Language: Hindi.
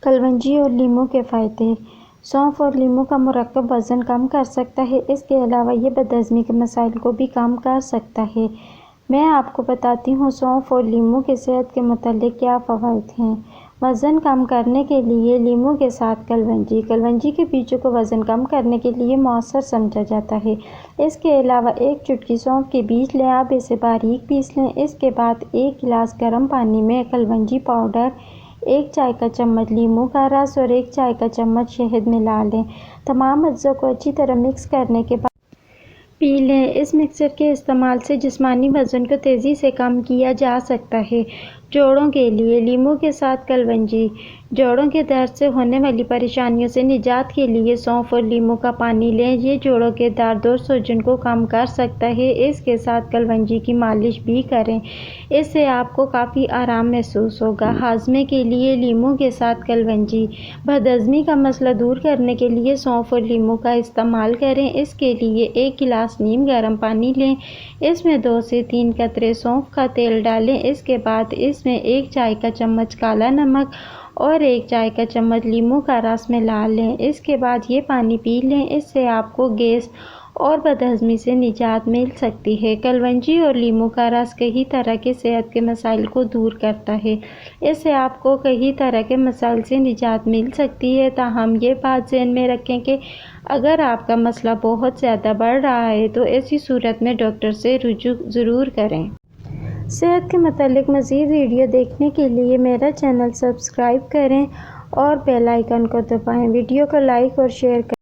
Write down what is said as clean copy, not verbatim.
कलवंजी और लीमू के फ़ायदे। सौंफ और लीमू का मुरक्कब वज़न कम कर सकता है। इसके अलावा ये बदहज़मी के मसाइल को भी कम कर सकता है। मैं आपको बताती हूँ सौंफ और लीमू की सेहत के मुतालिक क्या फ़वाइद हैं। वज़न कम करने के लिए लीमू के साथ कलवंजी। कलवंजी के बीजों को वज़न कम करने के लिए मौसर समझा जाता है। इसके अलावा एक चुटकी सौंफ के बीज लें, आप इसे बारीक पीस लें। इसके बाद 1 गिलास गर्म पानी में कलवंजी पाउडर, 1 चाय का चम्मच लीमू का रस और 1 चाय का चम्मच शहद मिला लें। तमाम अज्जा को अच्छी तरह मिक्स करने के बाद पी लें। इस मिक्सर के इस्तेमाल से जिस्मानी वज़न को तेज़ी से कम किया जा सकता है। जोड़ों के लिए लीमू के साथ कलवंजी। जोड़ों के दर्द से होने वाली परेशानियों से निजात के लिए सौंफ और लीमू का पानी लें। ये जोड़ों के दर्द और सूजन को कम कर सकता है। इसके साथ कलवंजी की मालिश भी करें, इससे आपको काफ़ी आराम महसूस होगा। हाजमे के लिए लीमू के साथ कलवंजी। बदहज़मी का मसला दूर करने के लिए सौंफ और लीमू का इस्तेमाल करें। इसके लिए 1 गिलास नीम गर्म पानी लें, इसमें 2 से 3 कतरे सौंफ का तेल डालें। इसके बाद इसमें 1 चाय का चम्मच काला नमक और 1 चाय का चम्मच लीमू का रस मिला लें। इसके बाद ये पानी पी लें। इससे आपको गैस और बदहज़मी से निजात मिल सकती है। कलवंजी और लीमू का रस कई तरह के सेहत के मसाइल को दूर करता है। इससे आपको कई तरह के मसाइल से निजात मिल सकती है। ताहम ये बात ज़हन में रखें कि अगर आपका मसला बहुत ज़्यादा बढ़ रहा है तो ऐसी सूरत में डॉक्टर से रुजू ज़रूर करें। सेहत के मुतालिक मज़ीद वीडियो देखने के लिए मेरा चैनल सब्सक्राइब करें और बेल आइकन को दबाएं। वीडियो को लाइक और शेयर करें।